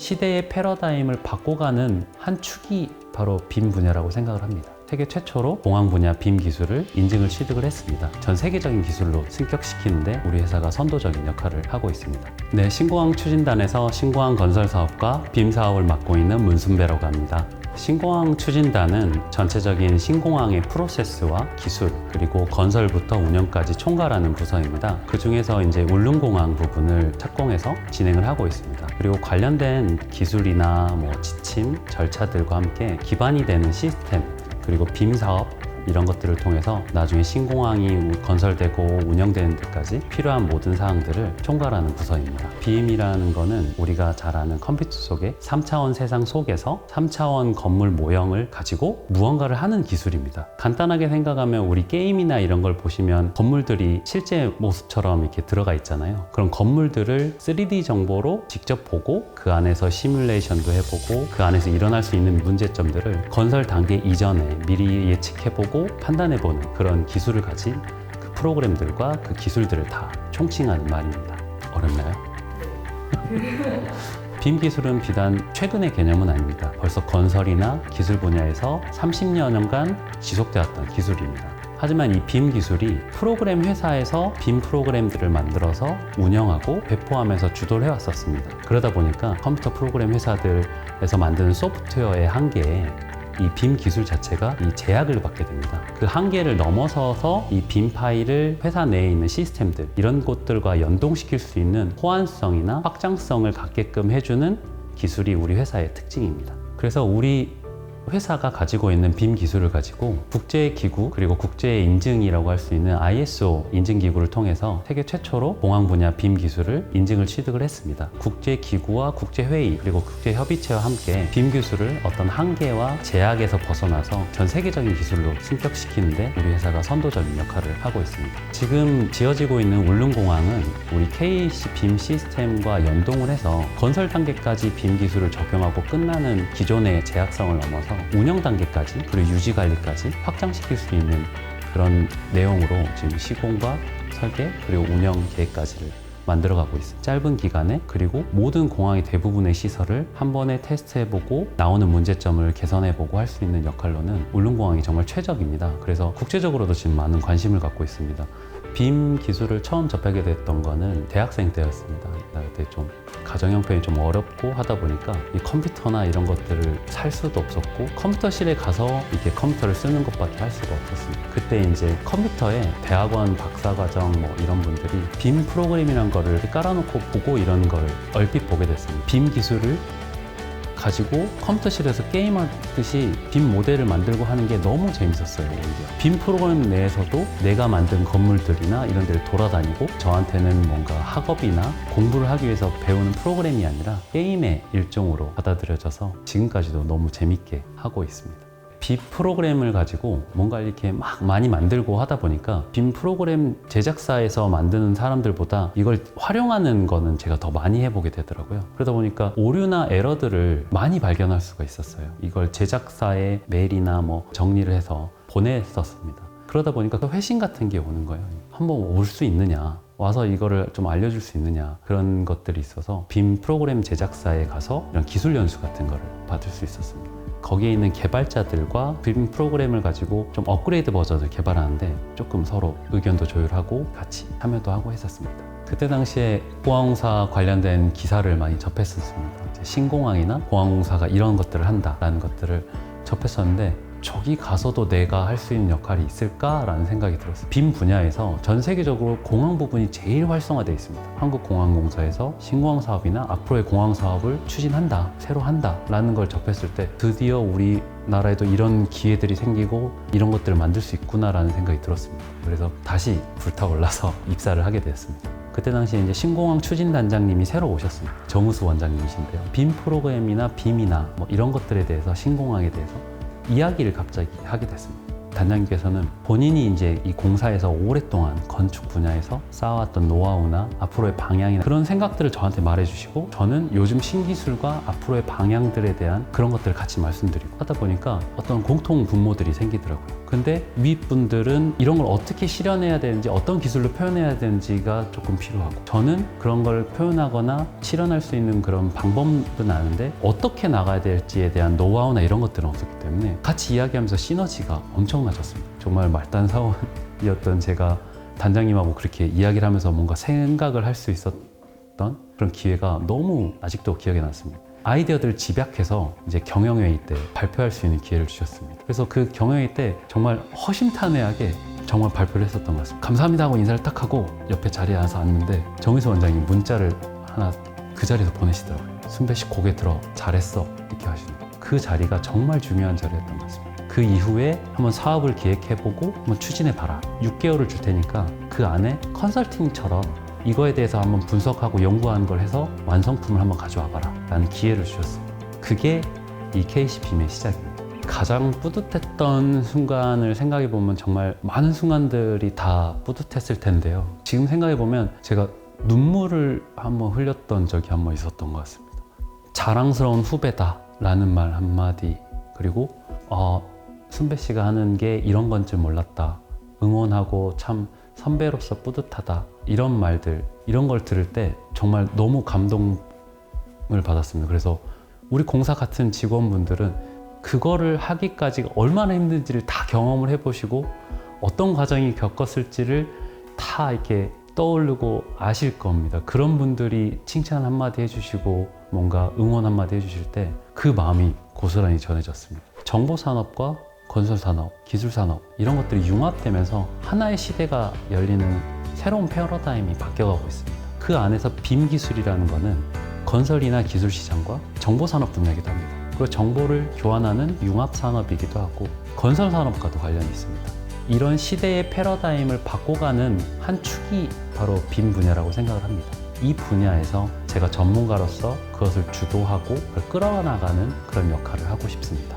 시대의 패러다임을 바꿔가는 한 축이 바로 빔 분야라고 생각을 합니다. 세계 최초로 공항 분야 빔 기술을 인증을 취득을 했습니다. 전 세계적인 기술로 승격시키는데 우리 회사가 선도적인 역할을 하고 있습니다. 네, 신공항 추진단에서 신공항 건설 사업과 빔 사업을 맡고 있는 문순배라고 합니다. 신공항 추진단은 전체적인 신공항의 프로세스와 기술 그리고 건설부터 운영까지 총괄하는 부서입니다. 그 중에서 이제 울릉공항 부분을 착공해서 진행을 하고 있습니다. 그리고 관련된 기술이나 지침, 절차들과 함께 기반이 되는 시스템 그리고 빔 사업 이런 것들을 통해서 나중에 신공항이 건설되고 운영되는 데까지 필요한 모든 사항들을 총괄하는 부서입니다. 빔이라는 거는 우리가 잘 아는 컴퓨터 속에 3차원 세상 속에서 3차원 건물 모형을 가지고 무언가를 하는 기술입니다. 간단하게 생각하면 우리 게임이나 이런 걸 보시면 건물들이 실제 모습처럼 이렇게 들어가 있잖아요. 그런 건물들을 3D 정보로 직접 보고 그 안에서 시뮬레이션도 해보고 그 안에서 일어날 수 있는 문제점들을 건설 단계 이전에 미리 예측해보고 판단해보는 그런 기술을 가진 그 프로그램들과 그 기술들을 다 총칭하는 말입니다. 어렵나요? 빔 기술은 비단 최근의 개념은 아닙니다. 벌써 건설이나 기술 분야에서 30여 년간 지속되었던 기술입니다. 하지만 이 빔 기술이 프로그램 회사에서 빔 프로그램들을 만들어서 운영하고 배포하면서 주도를 해왔었습니다. 그러다 보니까 컴퓨터 프로그램 회사들에서 만드는 소프트웨어의 한계에 이 빔 기술 자체가 이 제약을 받게 됩니다. 그 한계를 넘어서서 이 빔 파일을 회사 내에 있는 시스템들 이런 것들과 연동시킬 수 있는 호환성이나 확장성을 갖게끔 해주는 기술이 우리 회사의 특징입니다. 그래서 우리 회사가 가지고 있는 빔 기술을 가지고 국제기구 그리고 국제 인증이라고 할 수 있는 ISO 인증기구를 통해서 세계 최초로 공항 분야 빔 기술을 인증을 취득을 했습니다. 국제기구와 국제회의 그리고 국제협의체와 함께 빔 기술을 어떤 한계와 제약에서 벗어나서 전 세계적인 기술로 승격시키는데 우리 회사가 선도적인 역할을 하고 있습니다. 지금 지어지고 있는 울릉공항은 우리 KC 빔 시스템과 연동을 해서 건설 단계까지 빔 기술을 적용하고 끝나는 기존의 제약성을 넘어서 운영 단계까지 그리고 유지 관리까지 확장시킬 수 있는 그런 내용으로 지금 시공과 설계 그리고 운영 계획까지를 만들어가고 있습니다. 짧은 기간에 그리고 모든 공항의 대부분의 시설을 한 번에 테스트해보고 나오는 문제점을 개선해보고 할 수 있는 역할로는 울릉공항이 정말 최적입니다. 그래서 국제적으로도 지금 많은 관심을 갖고 있습니다. 빔 기술을 처음 접하게 됐던 거는 대학생 때였습니다. 그때 좀 가정 형편이 좀 어렵고 하다 보니까 이 컴퓨터나 이런 것들을 살 수도 없었고 컴퓨터실에 가서 이렇게 컴퓨터를 쓰는 것밖에 할 수가 없었습니다. 그때 이제 컴퓨터에 대학원 박사과정 이런 분들이 빔 프로그램이란 거를 깔아놓고 보고 이런 걸 얼핏 보게 됐습니다. 빔 기술을 가지고 컴퓨터실에서 게임하듯이 빔 모델을 만들고 하는 게 너무 재밌었어요. 오히려 빔 프로그램 내에서도 내가 만든 건물들이나 이런 데를 돌아다니고 저한테는 뭔가 학업이나 공부를 하기 위해서 배우는 프로그램이 아니라 게임의 일종으로 받아들여져서 지금까지도 너무 재밌게 하고 있습니다. 빔 프로그램을 가지고 뭔가 이렇게 막 많이 만들고 하다 보니까 빔 프로그램 제작사에서 만드는 사람들보다 이걸 활용하는 거는 제가 더 많이 해보게 되더라고요. 그러다 보니까 오류나 에러들을 많이 발견할 수가 있었어요. 이걸 제작사에 메일이나 정리를 해서 보냈었습니다. 그러다 보니까 회신 같은 게 오는 거예요. 한번 올 수 있느냐, 와서 이거를 좀 알려줄 수 있느냐, 그런 것들이 있어서 빔 프로그램 제작사에 가서 이런 기술 연수 같은 거를 받을 수 있었습니다. 거기에 있는 개발자들과 빔 프로그램을 가지고 좀 업그레이드 버전을 개발하는데 조금 서로 의견도 조율하고 같이 참여도 하고 했었습니다. 그때 당시에 공항공사 관련된 기사를 많이 접했었습니다. 신공항이나 공항공사가 이런 것들을 한다라는 것들을 접했었는데 저기 가서도 내가 할 수 있는 역할이 있을까라는 생각이 들었어요. 빔 분야에서 전 세계적으로 공항 부분이 제일 활성화되어 있습니다. 한국공항공사에서 신공항 사업이나 앞으로의 공항 사업을 추진한다, 새로 한다라는 걸 접했을 때 드디어 우리나라에도 이런 기회들이 생기고 이런 것들을 만들 수 있구나라는 생각이 들었습니다. 그래서 다시 불타올라서 입사를 하게 되었습니다. 그때 당시에 이제 신공항 추진단장님이 새로 오셨습니다. 정우수 원장님이신데요. 빔 프로그램이나 빔이나 이런 것들에 대해서 신공항에 대해서 이야기를 갑자기 하게 됐습니다. 단장님께서는 본인이 이제 이 공사에서 오랫동안 건축 분야에서 쌓아왔던 노하우나 앞으로의 방향이나 그런 생각들을 저한테 말해주시고 저는 요즘 신기술과 앞으로의 방향들에 대한 그런 것들을 같이 말씀드리고 하다 보니까 어떤 공통 분모들이 생기더라고요. 근데 윗분들은 이런 걸 어떻게 실현해야 되는지, 어떤 기술로 표현해야 되는지가 조금 필요하고, 저는 그런 걸 표현하거나 실현할 수 있는 그런 방법은 아는데 어떻게 나가야 될지에 대한 노하우나 이런 것들은 없었기 때문에 같이 이야기하면서 시너지가 엄청나졌습니다. 정말 말단 사원이었던 제가 단장님하고 그렇게 이야기를 하면서 뭔가 생각을 할 수 있었던 그런 기회가 너무 아직도 기억에 남습니다. 아이디어들을 집약해서 이제 경영회의 때 발표할 수 있는 기회를 주셨습니다. 그래서 그 경영회의 때 정말 허심탄회하게 정말 발표를 했었던 것 같습니다. 감사합니다 하고 인사를 딱 하고 옆에 자리에 앉아서 앉는데 정의수 원장님 문자를 하나 그 자리에서 보내시더라고요. 순배 씨 고개 들어 잘했어 이렇게 하시는 거예요. 그 자리가 정말 중요한 자리였던 것 같습니다. 그 이후에 한번 사업을 기획해보고 한번 추진해봐라. 6개월을 줄 테니까 그 안에 컨설팅처럼 이거에 대해서 한번 분석하고 연구하는 걸 해서 완성품을 한번 가져와봐라 라는 기회를 주셨어요. 그게 이 KC빔의 시작입니다. 가장 뿌듯했던 순간을 생각해보면 정말 많은 순간들이 다 뿌듯했을 텐데요. 지금 생각해보면 제가 눈물을 한번 흘렸던 적이 한번 있었던 것 같습니다. 자랑스러운 후배다 라는 말 한마디, 그리고 순배 씨가 하는 게 이런 건 줄 몰랐다, 응원하고 참 선배로서 뿌듯하다, 이런 말들, 이런 걸 들을 때 정말 너무 감동을 받았습니다. 그래서 우리 공사 같은 직원분들은 그거를 하기까지 얼마나 힘든지를 다 경험을 해보시고 어떤 과정이 겪었을지를 다 이렇게 떠오르고 아실 겁니다. 그런 분들이 칭찬 한마디 해주시고 뭔가 응원 한마디 해주실 때 그 마음이 고스란히 전해졌습니다. 정보산업과 건설산업, 기술산업 이런 것들이 융합되면서 하나의 시대가 열리는 새로운 패러다임이 바뀌어가고 있습니다. 그 안에서 빔 기술이라는 거는 건설이나 기술 시장과 정보산업 분야이기도 합니다. 그리고 정보를 교환하는 융합산업이기도 하고 건설산업과도 관련이 있습니다. 이런 시대의 패러다임을 바꿔가는 한 축이 바로 빔 분야라고 생각을 합니다. 이 분야에서 제가 전문가로서 그것을 주도하고 그걸 끌어나가는 그런 역할을 하고 싶습니다.